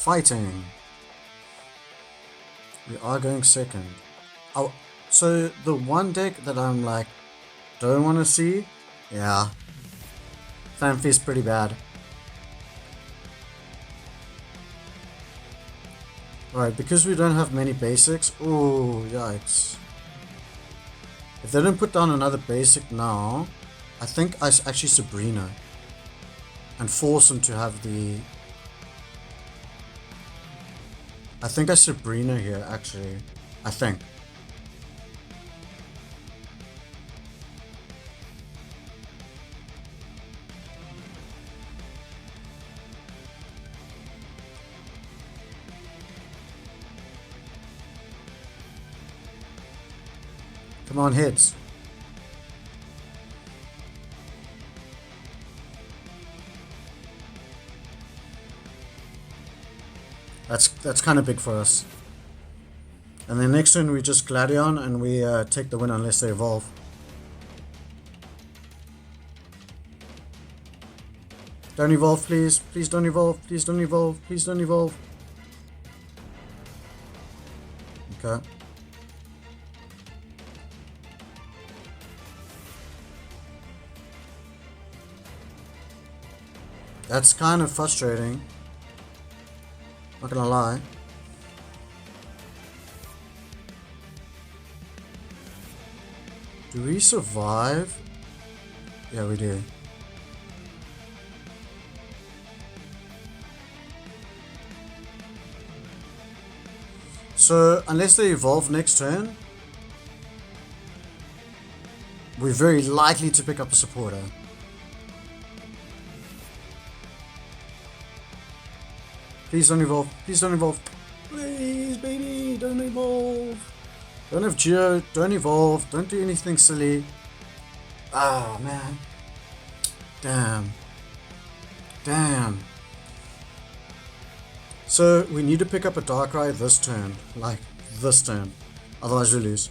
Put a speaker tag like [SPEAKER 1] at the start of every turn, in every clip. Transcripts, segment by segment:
[SPEAKER 1] Fighting. We are going second. Oh, so the one deck that I'm like, don't want to see? Yeah. Fanfe's pretty bad. Alright, because we don't have many basics. Oh, yikes. If they don't put down another basic now, I think I actually Sabrina. And force him to have the... I think I Sabrina here, actually. I think. Come on, hits. That's kind of big for us. And then next turn we just Gladion and we take the win unless they evolve. Don't evolve, please. Please don't evolve. Please don't evolve. Please don't evolve. Okay. That's kind of frustrating. Not gonna lie. Do we survive? Yeah, we do. So, unless they evolve next turn, we're very likely to pick up a supporter. Please don't evolve. Please don't evolve. Please, baby, don't evolve. Don't have Geo. Don't evolve. Don't do anything silly. Oh, man. Damn. Damn. So, we need to pick up a Darkrai this turn. Like, this turn. Otherwise, we lose.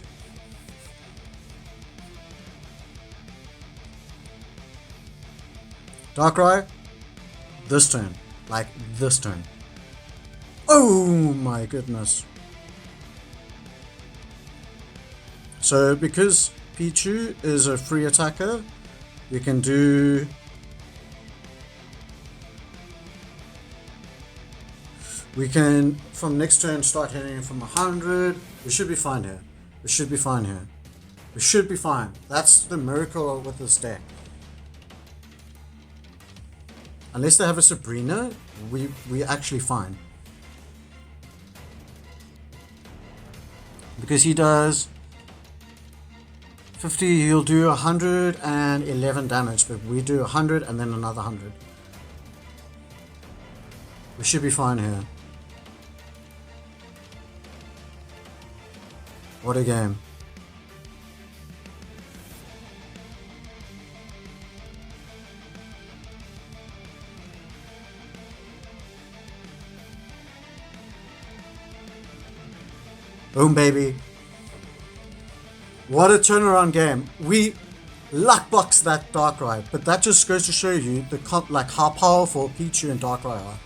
[SPEAKER 1] Darkrai. This turn. Like, this turn. Oh my goodness. So because Pichu is a free attacker, we can do... We can, from next turn, start hitting from 100. We should be fine here. We should be fine here. We should be fine. That's the miracle with this deck. Unless they have a Sabrina, we actually fine. Because he does 50, he'll do 111 damage, but we do 100 and then another 100. We should be fine here. What a game. Boom, baby. What a turnaround game. We luckboxed that Darkrai, but that just goes to show you the like how powerful Pichu and Darkrai are.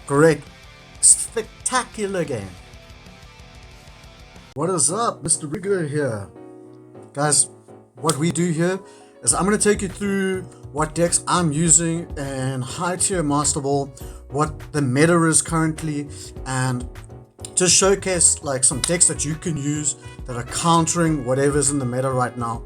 [SPEAKER 1] Great. Spectacular game. What is up? Mr. Wriggler here. Guys, what we do here is I'm going to take you through what decks I'm using in high tier Masterball, what the meta is currently, and just showcase like some decks that you can use that are countering whatever's in the meta right now.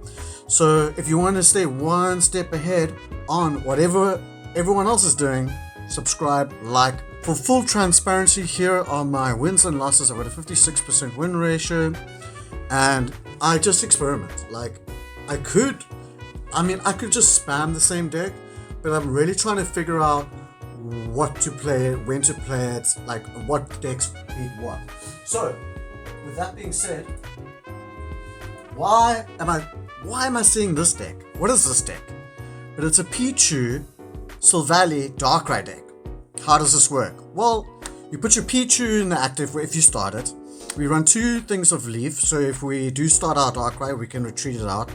[SPEAKER 1] So if you want to stay one step ahead on whatever everyone else is doing, subscribe, like. For full transparency, here are my wins and losses. I've got a 56% win ratio, and I just experiment. Like, I could just spam the same deck, but I'm really trying to figure out what to play, when to play it, like what decks beat what. So, with that being said, why am I seeing this deck? What is this deck? But it's a Pichu Silvally Darkrai deck. How does this work? Well, you put your Pichu in the active if you start it. We run 2 things of Leaf, so if we do start our Darkrai, we can retreat it out.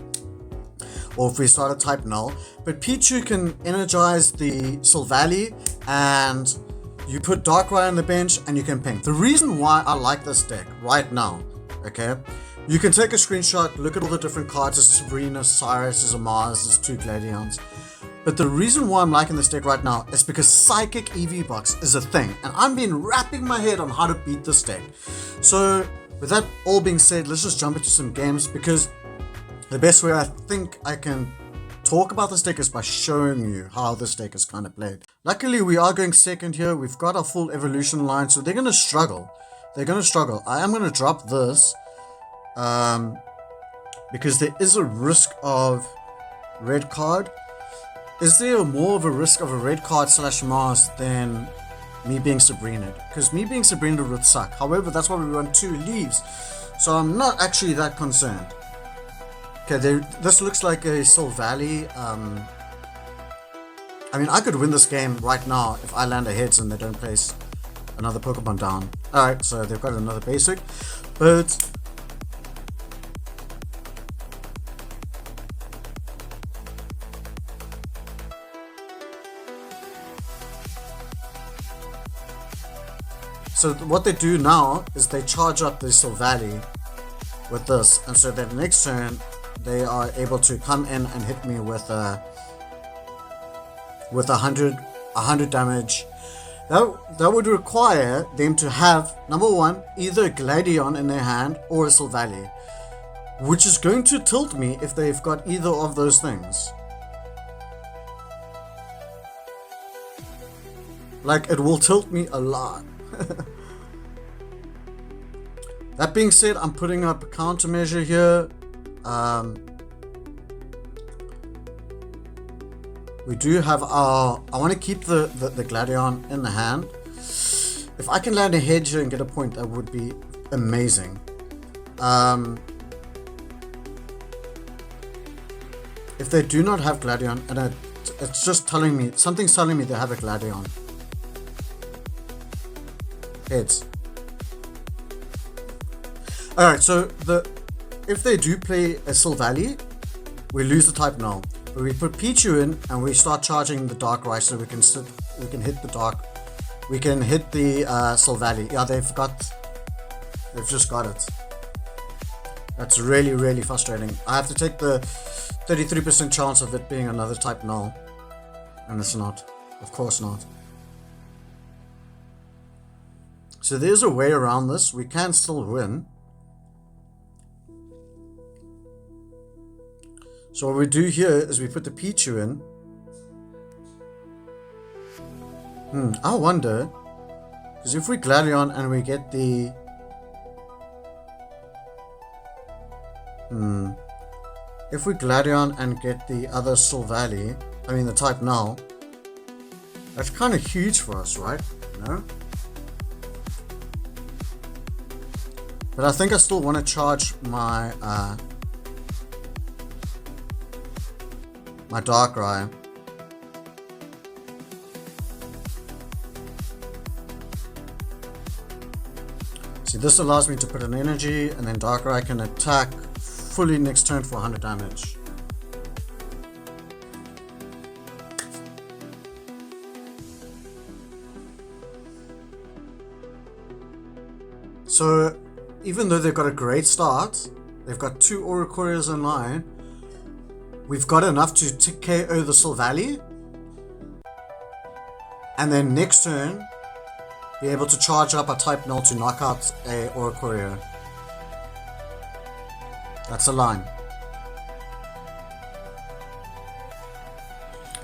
[SPEAKER 1] Or if we start a type Null. But Pichu can energize the Sillvally and you put Darkrai on the bench and you can ping. The reason why I like this deck right now, okay, you can take a screenshot, look at all the different cards. There's a Sabrina, Cyrus, there's a Mars, there's 2 Gladions. But the reason why I'm liking this deck right now is because Psychic EV Box is a thing, and I've been wrapping my head on how to beat this deck. So with that all being said, let's just jump into some games, because the best way I think I can talk about this deck is by showing you how this deck is kind of played. Luckily, we are going second here. We've got our full evolution line, so they're going to struggle. They're going to struggle. I am going to drop this because there is a risk of red card. Is there more of a risk of a red card / Mars than me being Sabrina? Because me being Sabrina would suck. However, that's why we run 2 leaves, so I'm not actually that concerned. Okay, this looks like a Sillvally. I mean, I could win this game right now if I land a heads and they don't place another Pokemon down. Alright, so they've got another basic, but so what they do now is they charge up the Silvally with this, and so then next turn they are able to come in and hit me with 100 damage. That would require them to have, number one, either a Gladion in their hand or a Silvally, which is going to tilt me if they've got either of those things. Like, it will tilt me a lot. That being said, I'm putting up a countermeasure here. We do have our... I want to keep the Gladion in the hand. If I can land a hedge here and get a point, that would be amazing. If they do not have Gladion, and it's just telling me... Something's telling me they have a Gladion. Heads. Alright, so if they do play a Sillvally, we lose the type Null. But we put Pichu in and we start charging the Darkrai, so we can hit the Sillvally. Yeah, they've just got it. That's really, really frustrating. I have to take the 33% chance of it being another type Null. And it's not. Of course not. So there's a way around this. We can still win. So what we do here is we put the Pichu in. I wonder, because if we Gladion and we get the... If we Gladion and get the other Sillvally, I mean the type Null, that's kind of huge for us, right? No? But I think I still want to charge my my Darkrai. See, this allows me to put an energy, and then Darkrai can attack fully next turn for 100 damage. So, even though they've got a great start, they've got 2 Oricorios in line, we've got enough to KO the Sillvally, and then next turn be able to charge up a type Null to knock out a Oricorio. That's a line.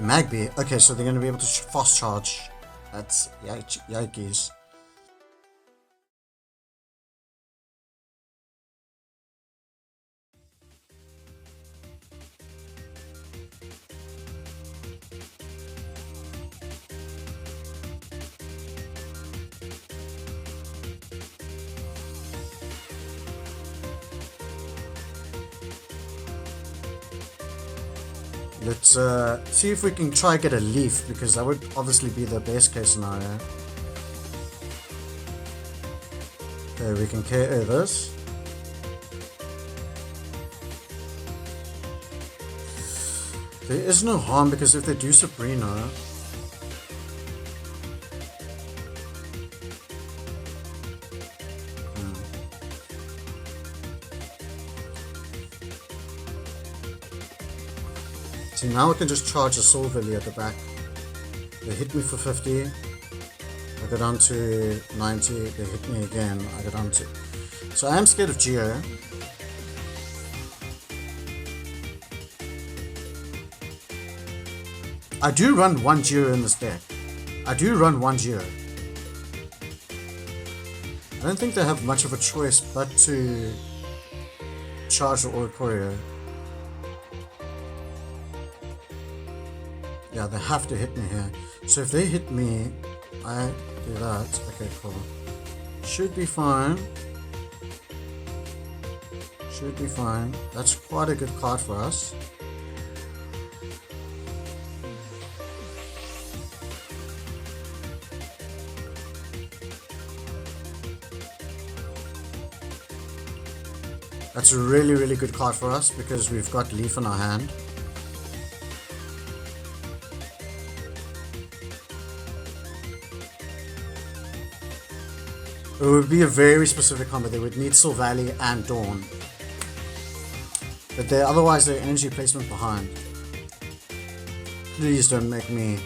[SPEAKER 1] Magby. Okay, so they're going to be able to fast charge. That's yikes. Let's see if we can try get a leaf, because that would obviously be the best case scenario. Okay, we can KO this. There is no harm, because if they do Sabrina, See, now I can just charge the Sillvally at the back. They hit me for 50. I go down to 90. They hit me again. I go down to... So I am scared of Geo. I do run one Geo in this deck. I do run one Geo. I don't think they have much of a choice but to charge the Oricorio. Yeah, they have to hit me here. So if they hit me, I do that. Okay, cool. Should be fine. Should be fine. That's quite a good card for us. That's a really, really good card for us because we've got Leaf in our hand. It would be a very specific combo. They would need Silvally and Dawn. But they're otherwise their energy placement behind. Please don't make me.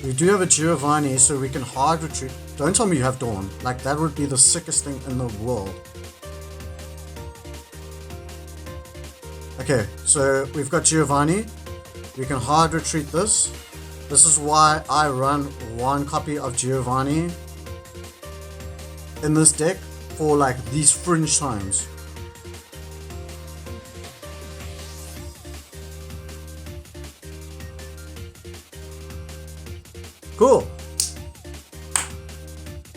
[SPEAKER 1] We do have a Giovanni, so we can hard retreat. Don't tell me you have Dawn. Like, that would be the sickest thing in the world. Okay, so we've got Giovanni. We can hard retreat this. This is why I run one copy of Giovanni in this deck for like these fringe times. Cool.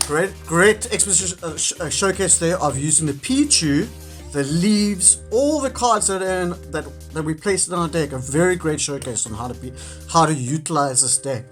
[SPEAKER 1] Great exposition showcase there of using the Pichu, the leaves, all the cards that are in that we placed in our deck. A very great showcase on how to utilize this deck.